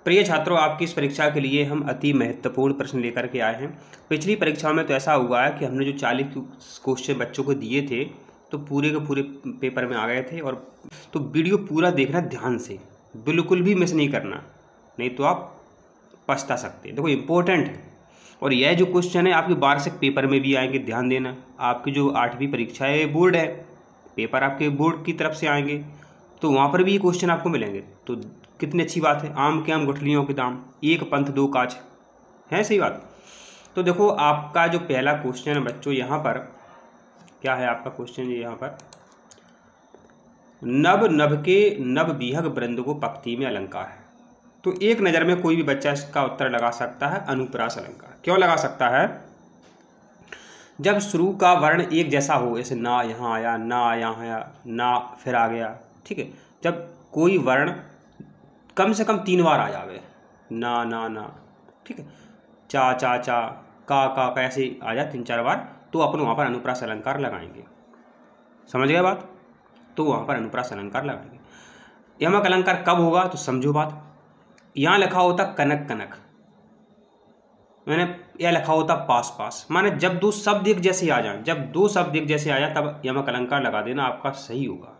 प्रिय छात्रों, आपकी इस परीक्षा के लिए हम अति महत्वपूर्ण प्रश्न लेकर के आए हैं। पिछली परीक्षाओं में तो ऐसा हुआ है कि हमने जो 40 क्वेश्चन बच्चों को दिए थे तो पूरे के पूरे पेपर में आ गए थे। और तो वीडियो पूरा देखना ध्यान से, बिल्कुल भी मिस नहीं करना, नहीं तो आप पछता सकते हैं। देखो इम्पोर्टेंट है, और यह जो क्वेश्चन है आपके वार्षिक पेपर में भी आएंगे, ध्यान देना। आपकी जो 8वीं परीक्षा है बोर्ड है, पेपर आपके बोर्ड की तरफ से आएंगे तो वहाँ पर भी ये क्वेश्चन आपको मिलेंगे। तो कितनी अच्छी बात है। आम के आम गुठलियों के दाम, एक पंथ दो काज, है सही बात। तो देखो आपका जो पहला क्वेश्चन है बच्चों, यहाँ पर क्या है आपका क्वेश्चन, यहाँ पर नभ नभ के नभ बीहग वृंद को पक्ति में अलंकार है। तो एक नज़र में कोई भी बच्चा इसका उत्तर लगा सकता है अनुप्रास अलंकार। क्यों लगा सकता है? जब शुरू का वर्ण एक जैसा हो, जैसे ना यहाँ आया, ना यहाँ आया, ना फिर आ गया, ठीक है। जब कोई वर्ण कम से कम 3 बार आ जावे, ना ना ना, ठीक है, चा चा चा, का ऐसे आ जाए 3-4 बार, तो अपन वहाँ पर अनुप्रास अलंकार लगाएंगे। समझ गए बात? तो वहाँ पर अनुप्रास अलंकार लगाएंगे। यमक अलंकार कब होगा तो समझो बात। यहाँ लिखा होता कनक कनक, मैंने यह लिखा होता पास पास, माने जब दो शब्द एक जैसे आ जाए, जब दो शब्द एक जैसे आ जाए तब यमक अलंकार लगा देना, आपका सही होगा।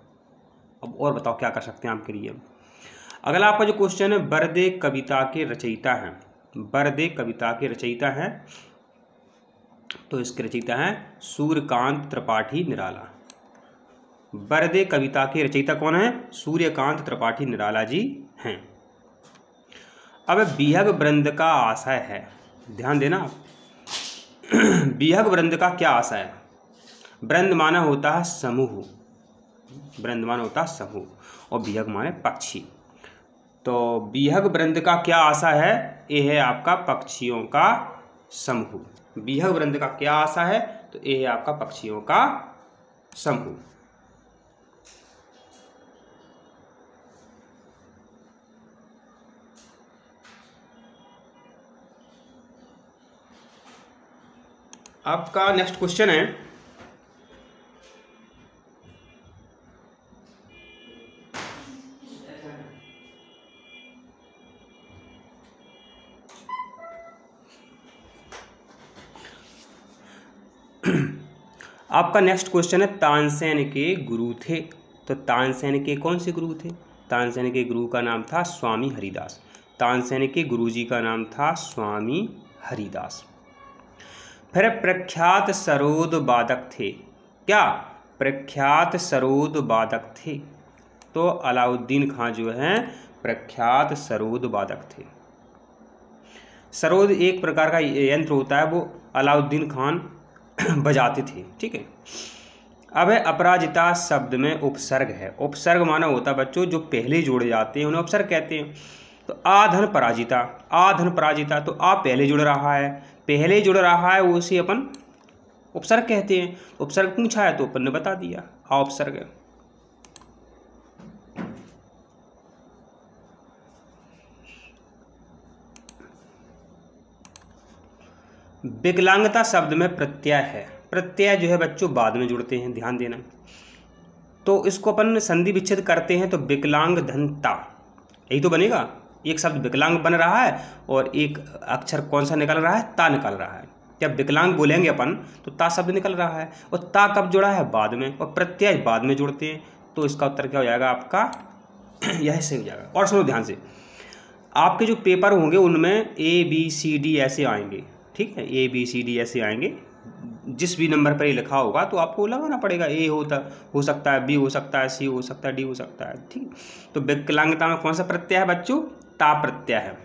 अब और बताओ क्या कर सकते हैं आपके लिए। अगला आपका जो क्वेश्चन है, बरदे कविता के रचयिता हैं। बरदे कविता के रचयिता हैं, तो इसके रचयिता हैं सूर्यकांत त्रिपाठी निराला। बरदे कविता के रचयिता कौन है? सूर्यकांत त्रिपाठी निराला जी हैं। अब बीहग वृंद का आशय है, ध्यान देना आप। बीहग वृंद का क्या आशय है? वृंद माना होता है समूह, वृंद माना होता है समूह, और बीहग माने पक्षी। तो बीहग वृंद का क्या आशय है? ये है आपका पक्षियों का समूह। बीहग वृंद का क्या आशय है? तो ये है आपका पक्षियों का समूह। आपका नेक्स्ट क्वेश्चन है, आपका नेक्स्ट क्वेश्चन है तानसेन के गुरु थे। तो तानसेन के कौन से गुरु थे? तानसेन के गुरु का नाम था स्वामी हरिदास। तानसेन के गुरुजी का नाम था स्वामी हरिदास। फिर प्रख्यात सरोद वादक थे। क्या प्रख्यात सरोद वादक थे? तो अलाउद्दीन खां जो है प्रख्यात सरोद वादक थे। सरोद एक प्रकार का यंत्र होता है, वो अलाउद्दीन खान बजाते थे, ठीक है। अब है अपराजिता शब्द में उपसर्ग है। उपसर्ग माना होता है बच्चों जो पहले जोड़े जाते हैं उन्हें उपसर्ग कहते हैं। तो आधन पराजिता, आधन पराजिता, तो आ पहले जुड़ रहा है, पहले जुड़ रहा है, उसे अपन उपसर्ग कहते हैं। उपसर्ग पूछा है तो अपन ने बता दिया, आ उपसर्ग है। विकलांगता शब्द में प्रत्यय है। प्रत्यय जो है बच्चों बाद में जुड़ते हैं, ध्यान देना। तो इसको अपन संधि विच्छेद करते हैं तो विकलांग धनता, यही तो बनेगा। एक शब्द विकलांग बन रहा है और एक अक्षर कौन सा निकल रहा है? ता निकल रहा है। जब विकलांग बोलेंगे अपन तो ता शब्द निकल रहा है, और ता कब जुड़ा है? बाद में, और प्रत्यय बाद में जुड़ते हैं। तो इसका उत्तर क्या हो जाएगा आपका? यह सही हो जाएगा। और सुनो ध्यान से, आपके जो पेपर होंगे उनमें ABCD ऐसे आएंगे, ठीक है, ABCD ऐसे आएंगे। जिस भी नंबर पर ये लिखा होगा तो आपको लगाना पड़ेगा। A हो सकता है, B हो सकता है, C हो सकता है, D हो सकता है, ठीक। तो विकलांगता में कौन सा प्रत्यय है बच्चों? ता प्रत्यय है।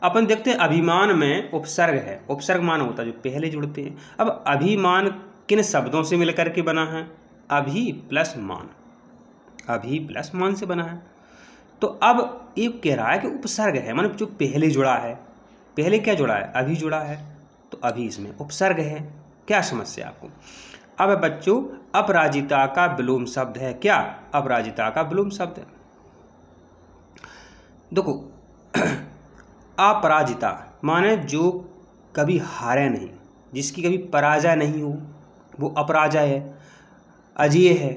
अपन देखते हैं अभिमान में उपसर्ग है। उपसर्ग मान होता है जो पहले जुड़ते हैं। अब अभिमान किन शब्दों से मिलकर के बना है? अभि प्लस मान, अभि प्लस मान से बना है। तो अब एक कह रहा है कि उपसर्ग है, माने जो पहले जुड़ा है। पहले क्या जुड़ा है? अभी जुड़ा है, तो अभी इसमें उपसर्ग है। क्या समस्या आपको? अब बच्चों अपराजिता का विलोम शब्द है। क्या अपराजिता का विलोम शब्द है? देखो अपराजिता माने जो कभी हारे नहीं, जिसकी कभी पराजय नहीं हो, वो अपराजय है, अजेय है।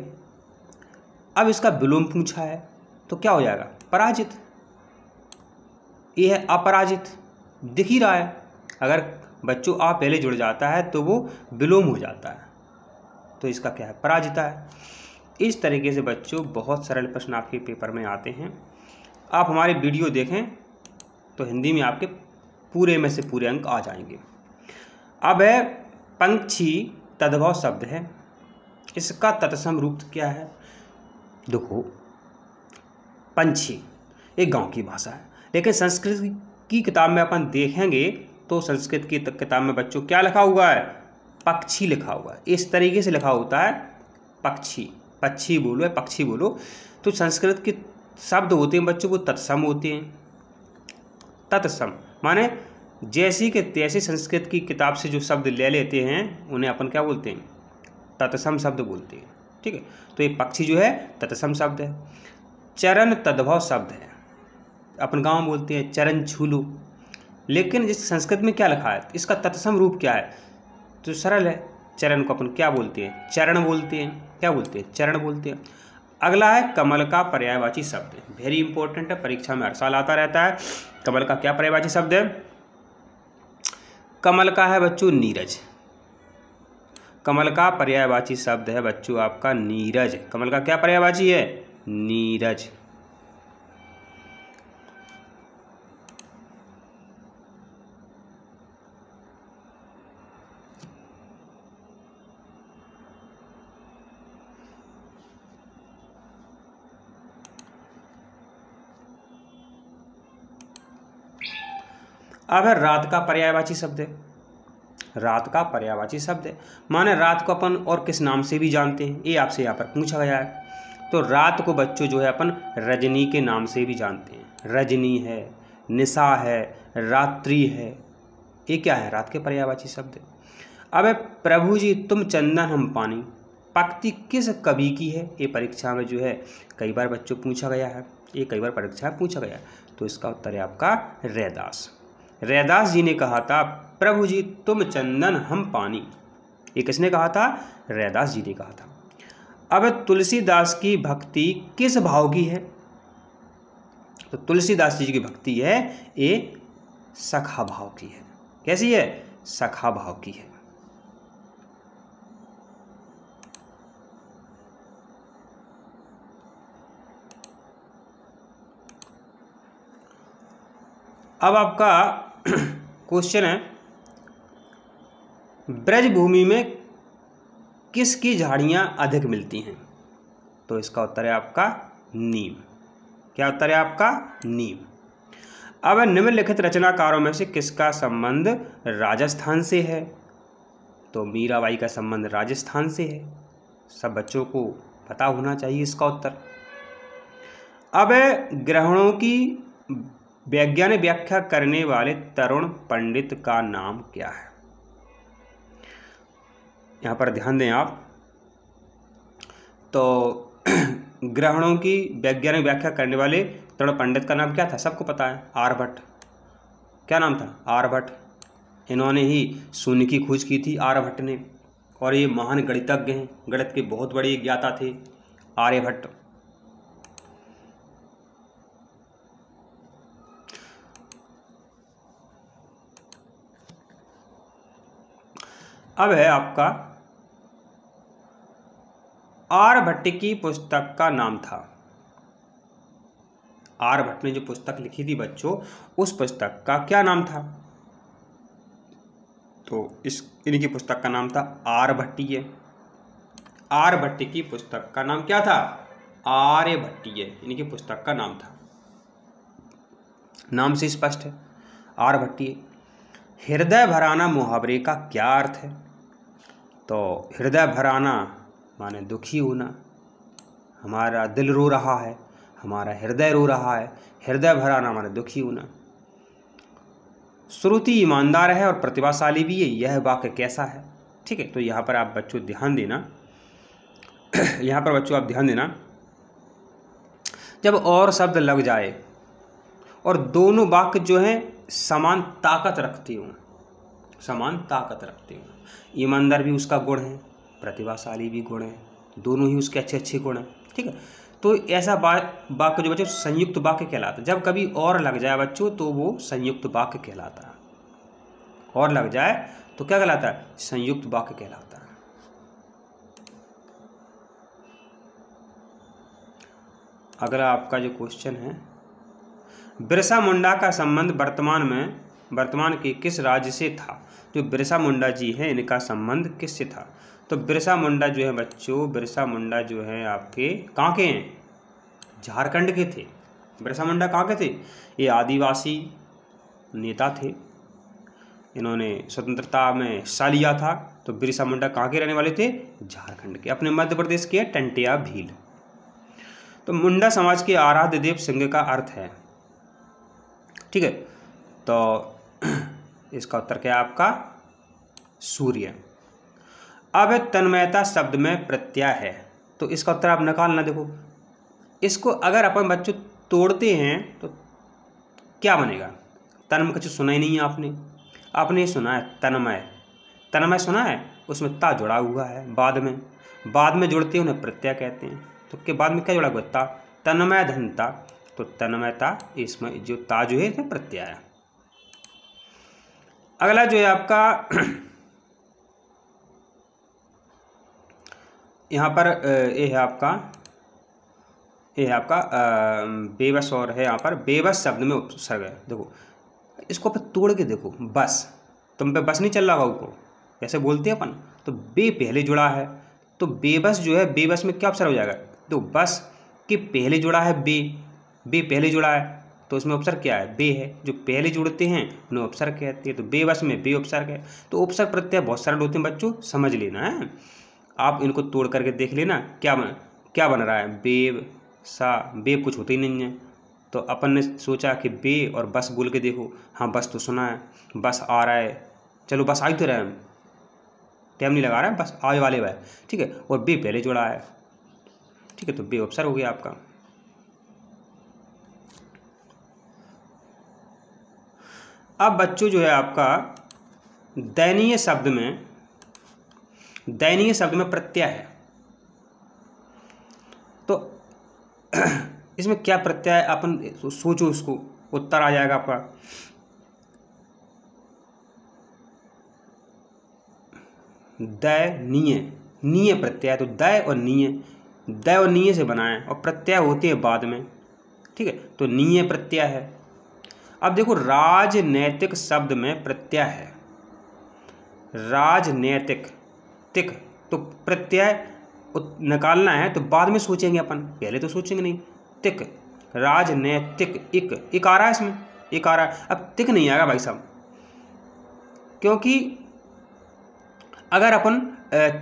अब इसका विलोम पूछा है तो क्या हो जाएगा? पराजित। ये है अपराजित, दिख ही रहा है। अगर बच्चों आ पहले जुड़ जाता है तो वो विलोम हो जाता है, तो इसका क्या है, पराजिता है। इस तरीके से बच्चों बहुत सरल प्रश्न आपके पेपर में आते हैं। आप हमारे वीडियो देखें तो हिंदी में आपके पूरे में से पूरे अंक आ जाएंगे। अब है पंक्षी, तद्भव शब्द है, इसका तत्सम रूप क्या है। देखो पंछी एक गांव की भाषा है, लेकिन संस्कृत की किताब में अपन देखेंगे तो संस्कृत की किताब में बच्चों क्या लिखा हुआ है, पक्षी लिखा हुआ है। इस तरीके से लिखा होता है पक्षी, पक्षी बोलो या पक्षी बोलो। तो संस्कृत के शब्द होते हैं बच्चों वो तत्सम होते हैं। तत्सम माने जैसी के तैसे संस्कृत की किताब से जो शब्द ले लेते हैं उन्हें अपन क्या बोलते हैं, तत्सम शब्द बोलते हैं। ठीक है, तो ये पक्षी जो है तत्सम शब्द है। चरण तद्भव शब्द है, अपन गाँव बोलते हैं चरण छू लो, लेकिन इस संस्कृत में क्या लिखा है, इसका तत्सम रूप क्या है, तो सरल है। चरण को अपन क्या बोलते हैं, चरण बोलते हैं। क्या बोलते हैं, चरण बोलते हैं। अगला है कमल का पर्यायवाची शब्द है, वेरी इंपॉर्टेंट है, परीक्षा में हर साल आता रहता है। कमल का क्या पर्यायवाची शब्द है, कमल का है बच्चों नीरज। कमल का पर्यायवाची शब्द है बच्चों आपका नीरज। कमल का क्या पर्यायवाची है, नीरज। अब है रात का पर्यायवाची शब्द है। रात का पर्यायवाची शब्द है माने रात को अपन और किस नाम से भी जानते हैं, ये आपसे यहाँ पर पूछा गया है। तो रात को बच्चों जो है अपन रजनी के नाम से भी जानते हैं। रजनी है, निशा है, रात्रि है, ये क्या है, रात के पर्यायवाची शब्द है। अब है प्रभु जी तुम चंदन हम पानी, पंक्ति किस कवि की है, ये परीक्षा में जो है कई बार बच्चों पूछा गया है, ये कई बार परीक्षा में पूछा गया है। तो इसका उत्तर है आपका रैदास। रैदास जी ने कहा था प्रभु जी तुम चंदन हम पानी, ये किसने कहा था, रैदास जी ने कहा था। अब तुलसीदास की भक्ति किस भाव की है, तो तुलसीदास जी की भक्ति है ये सखा भाव की है। कैसी है, सखा भाव की है। अब आपका क्वेश्चन है ब्रजभूमि में किसकी झाड़ियाँ अधिक मिलती हैं, तो इसका उत्तर है आपका नीम। क्या उत्तर है आपका, नीम। अब निम्नलिखित रचनाकारों में से किसका संबंध राजस्थान से है, तो मीराबाई का संबंध राजस्थान से है। सब बच्चों को पता होना चाहिए इसका उत्तर। अब ग्रहणों की वैज्ञानिक व्याख्या करने वाले तरुण पंडित का नाम क्या है, यहाँ पर ध्यान दें आप। तो ग्रहणों की वैज्ञानिक व्याख्या करने वाले तरुण पंडित का नाम क्या था, सबको पता है, आर्यभट्ट। क्या नाम था, आर्यभट्ट। इन्होंने ही शून्य की खोज की थी आर्यभट्ट ने, और ये महान गणितज्ञ हैं, गणित के बहुत बड़े ज्ञाता थे आर्यभट्ट। अब है आपका आर्यभट्ट की पुस्तक का नाम था, आर्यभट्ट ने जो पुस्तक लिखी थी बच्चों उस पुस्तक का क्या नाम था, तो इनकी पुस्तक का नाम था आर्यभट्टीय। आर्यभट्ट की पुस्तक का नाम क्या था, आर्यभट्टीय, इनकी पुस्तक का नाम था। नाम से स्पष्ट है आर्यभट्टीय। हृदय भराना मुहावरे का क्या अर्थ है, तो हृदय भराना माने दुखी होना, हमारा दिल रो रहा है, हमारा हृदय रो रहा है, हृदय भराना माने दुखी होना। श्रुति ईमानदार है और प्रतिभाशाली भी है, यह वाक्य कैसा है। ठीक है, तो यहाँ पर आप बच्चों ध्यान देना यहाँ पर बच्चों आप ध्यान देना, जब और शब्द लग जाए और दोनों वाक्य जो हैं समान ताकत रखते हों, समान ताकत रखते हों, ईमानदार भी उसका गुण है, प्रतिभाशाली भी गुण है, दोनों ही उसके अच्छे अच्छे गुण हैं। ठीक है, तो ऐसा वाक्य जो बच्चों संयुक्त वाक्य कहलाता है। जब कभी और लग जाए बच्चों तो वो संयुक्त वाक्य कहलाता है। और लग जाए तो क्या कहलाता है? संयुक्त वाक्य कहलाता है। अगला आपका जो क्वेश्चन है, बिरसा मुंडा का संबंध वर्तमान के किस राज्य से था? जो बिरसा मुंडा जी हैं इनका संबंध किससे था? तो बिरसा मुंडा जो है बच्चों, बिरसा मुंडा जो है आपके कहाँ के हैं? झारखंड के थे। बिरसा मुंडा कहाँ के थे? ये आदिवासी नेता थे, इन्होंने स्वतंत्रता में हिस्सा लिया था। तो बिरसा मुंडा कहाँ के रहने वाले थे? झारखंड के, अपने मध्य प्रदेश के टंटिया भील। तो मुंडा समाज के आराध्य देव सिंह का अर्थ है, ठीक है। तो इसका उत्तर क्या है आपका? सूर्य। अब तन्मयता शब्द में प्रत्यय है, तो इसका उत्तर आप निकालना। देखो इसको अगर अपन बच्चों तोड़ते हैं तो क्या बनेगा? तन्म कुछ सुना ही नहीं है आपने सुना है तन्मय, तन्मय सुना है, उसमें ता जुड़ा हुआ है बाद में जुड़ते हैं उन्हें प्रत्यय कहते हैं। तो के बाद में क्या जुड़ा हुआ? ता, तन्मय धनता, तो तन्मयता, इसमें जो ता जो है इसमें प्रत्यय है। अगला जो है आपका यहाँ पर ये है आपका बेबस, और है यहाँ पर बेबस शब्द में उपसर्ग है। देखो इसको अपन तोड़ के देखो, बस तुम पे बस नहीं चल रहा भाऊ को कैसे बोलते हैं अपन, तो बे पहले जुड़ा है, तो बेबस जो है बेबस में क्या उपसर्ग हो जाएगा? तो बस के पहले जुड़ा है बे पहले जुड़ा है, तो उसमें उपसर्ग क्या है? बे है। जो पहले जुड़ते हैं उन्हें उपसर्ग कहते हैं। तो बेबस में बे उपसर्ग है। तो उपसर्ग प्रत्यय बहुत सरल होते हैं बच्चों, समझ लेना है। आप इनको तोड़ करके देख लेना क्या बन रहा है? बेब सा, बेब कुछ होते ही नहीं है। तो अपन ने सोचा कि बे और बस बोल के देखो, हाँ बस तो सुना है, बस आ रहा है, चलो बस आ ही तो रहा है, टाइम नहीं लगा रहा है, बस आए वाले हुआ है, ठीक है। और बे पहले जुड़ा है, ठीक है, तो बे उपसर्ग हो गया आपका। अब बच्चों जो है आपका दयनीय शब्द में प्रत्यय है, तो इसमें क्या प्रत्यय है? अपन सोचो, उसको उत्तर आ जाएगा आपका नीय प्रत्यय। तो दय और नीय से बना है, और प्रत्यय होते हैं बाद में, ठीक है, तो नीय प्रत्यय है। अब देखो राजनैतिक शब्द में प्रत्यय है, राजनैतिक तिक, तो प्रत्यय निकालना है तो बाद में सोचेंगे अपन, पहले तो सोचेंगे नहीं। तिक, राजनैतिक, इक आ रहा है, इसमें इक आ रहा है। अब तिक नहीं आएगा भाई साहब, क्योंकि अगर अपन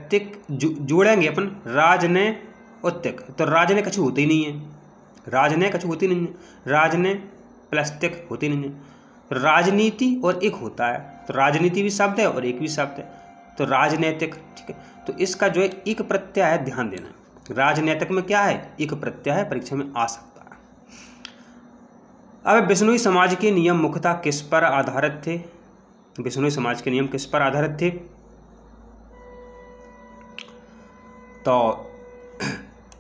तिक जोड़ेंगे अपन राजने और तिक, तो राजने कछु होते ही नहीं है, राजने प्लस तिक होती नहीं है। राजनीति और एक होता है, तो राजनीति भी शब्द है और एक भी शब्द है, तो राजनैतिक, ठीक है। तो इसका जो है एक प्रत्यय है, ध्यान देना। राजनैतिक में क्या है? एक प्रत्यय है, परीक्षा में आ सकता है। अब बिश्नोई समाज के नियम मुख्यतः किस पर आधारित थे? बिश्नोई समाज के नियम किस पर आधारित थे? तो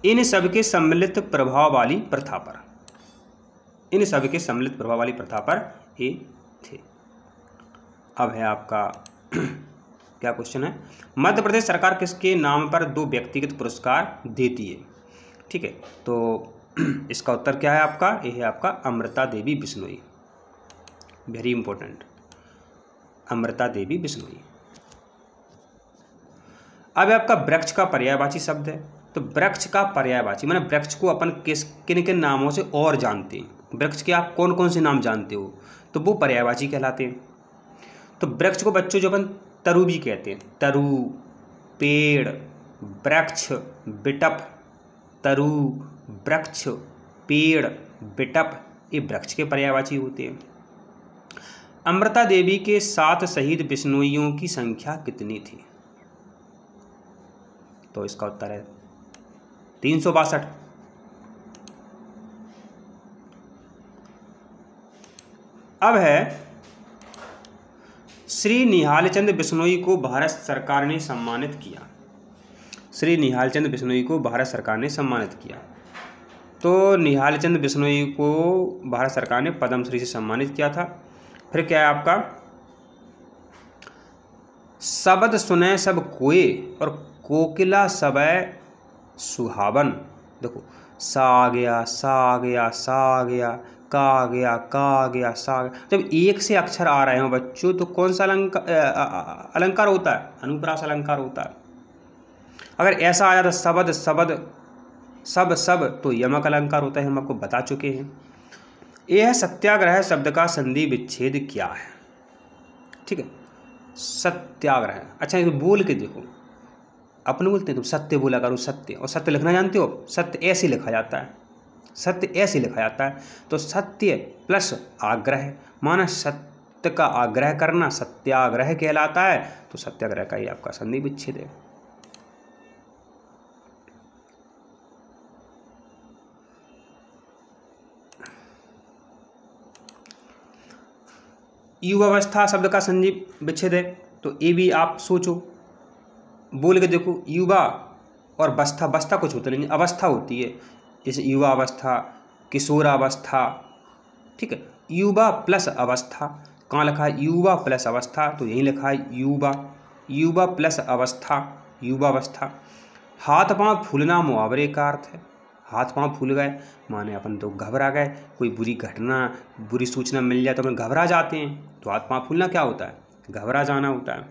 इन सबके सम्मिलित प्रभाव वाली प्रथा पर ये थे। अब है आपका क्या क्वेश्चन है? मध्य प्रदेश सरकार किसके नाम पर 2 व्यक्तिगत पुरस्कार देती है? ठीक है, तो इसका उत्तर क्या है आपका? ये है आपका अमृता देवी बिश्नोई, वेरी इंपॉर्टेंट, अमृता देवी बिश्नोई। अब आपका वृक्ष का पर्यायवाची शब्द है, तो वृक्ष का पर्यायवाची माने वृक्ष को अपन किन नामों से और जानते हैं, वृक्ष के आप कौन कौन से नाम जानते हो, तो वो पर्यायवाची कहलाते हैं। तो वृक्ष को बच्चों जो अपन तरु भी कहते हैं, तरु, पेड़, वृक्ष, बिटप, तरु, वृक्ष, पेड़, बिटप, ये वृक्ष के पर्यायवाची होते हैं। अमृता देवी के 7 शहीद बिश्नोइयों की संख्या कितनी थी? तो इसका उत्तर है 362। अब है श्री निहालचंद बिश्नोई को भारत सरकार ने सम्मानित किया। श्री निहालचंद बिश्नोई को भारत सरकार ने सम्मानित किया। तो निहालचंद बिश्नोई को भारत सरकार ने पद्मश्री से सम्मानित किया था। फिर क्या है आपका, शब्द सुने सब कोय और कोकिला सबे सुहावन। देखो, सा आ गया, सा आ गया, सा आ गया, का आ गया, का आ गया, सा आ गया। जब एक से अक्षर आ रहे हो बच्चों तो कौन सा अलंकार होता है? अनुप्रास अलंकार होता है। अगर ऐसा आ जाता शब्द शब्द सब सब तो यमक अलंकार होता है, हम आपको बता चुके हैं। यह सत्याग्रह शब्द का संधि विच्छेद क्या है? ठीक है, सत्याग्रह। अच्छा, ये बोल के देखो, अपन बोलते हैं तुम सत्य बोला करो, सत्य, और सत्य लिखना जानते हो? सत्य ऐसे लिखा जाता है, सत्य ऐसे लिखा जाता है। तो सत्य प्लस आग्रह, माना सत्य का आग्रह करना सत्याग्रह कहलाता है। तो सत्याग्रह का ही आपका संधि विच्छेद है। युवावस्था शब्द का संधि विच्छेद है। तो ये भी आप सोचो, बोल के देखो। युवा और बस्था, बस्था कुछ होता नहीं, अवस्था होती है, जैसे युवा अवस्था, किशोरावस्था। ठीक है, युवा प्लस अवस्था, कहाँ लिखा है? युवा प्लस अवस्था, तो यहीं लिखा है युवा, युवा प्लस अवस्था, युवावस्था। हाथ पांव फूलना मुहावरे का अर्थ है। हाथ पांव फूल गए माने अपन तो घबरा गए, कोई बुरी घटना, बुरी सूचना मिल जाए तो अपन घबरा जाते हैं। तो हाथ पांव फूलना क्या होता है? घबरा जाना होता है।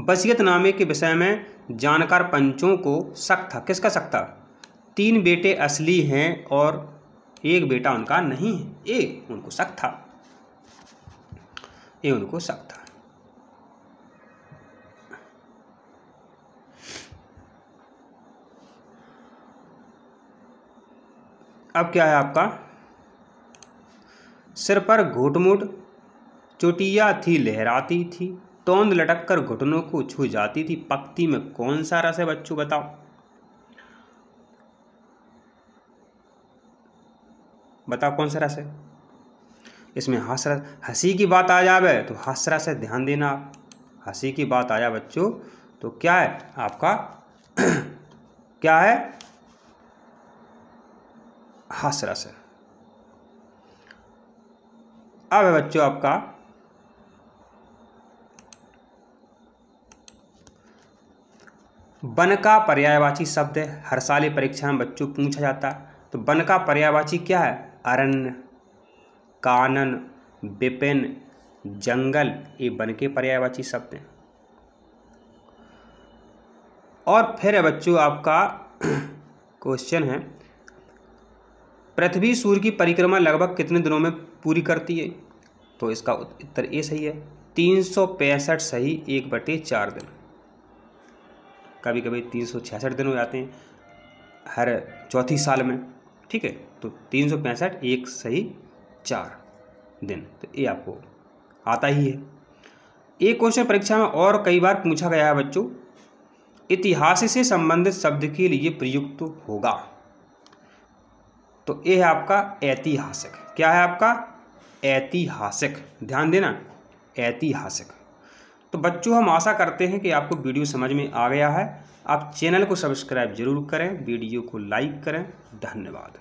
वसीयत नामे के विषय में जानकार पंचों को शक था। किसका शक था? 3 बेटे असली हैं और एक बेटा उनका नहीं है, ये उनको शक था, ये उनको शक था। अब क्या है आपका, सिर पर घुटमुट चोटियाँ थी लहराती थी, तोंद लटक कर घुटनों को छू जाती थी। पंक्ति में कौन सा रस है बच्चों, बताओ? बताओ कौन सा रस है? इसमें हास्य रस, हंसी की बात आ जावे तो हास्य रस है, ध्यान देना आप। हंसी की बात आया बच्चों तो क्या है आपका क्या है? हास्य रस है। अब है बच्चों आपका वन का पर्यायवाची शब्द है। हर साल परीक्षा में बच्चों पूछा जाता है। तो वन का पर्यायवाची क्या है? अरण्य, कानन, विपिन, जंगल, ये वन के पर्यायवाची शब्द हैं। और फिर है बच्चों आपका क्वेश्चन है, पृथ्वी सूर्य की परिक्रमा लगभग कितने दिनों में पूरी करती है? तो इसका उत्तर ए सही है, 365 सही 1/4 दिन। कभी कभी 366 दिन हो जाते हैं हर चौथी साल में। ठीक है, तो 365 1 सही 4 दिन, तो ये आपको आता ही है। एक क्वेश्चन परीक्षा में और कई बार पूछा गया है बच्चों, इतिहास से संबंधित शब्द के लिए प्रयुक्त होगा। तो ये है आपका ऐतिहासिक। क्या है आपका? ऐतिहासिक, ध्यान देना, ऐतिहासिक। तो बच्चों हम आशा करते हैं कि आपको वीडियो समझ में आ गया है। आप चैनल को सब्सक्राइब जरूर करें, वीडियो को लाइक करें। धन्यवाद।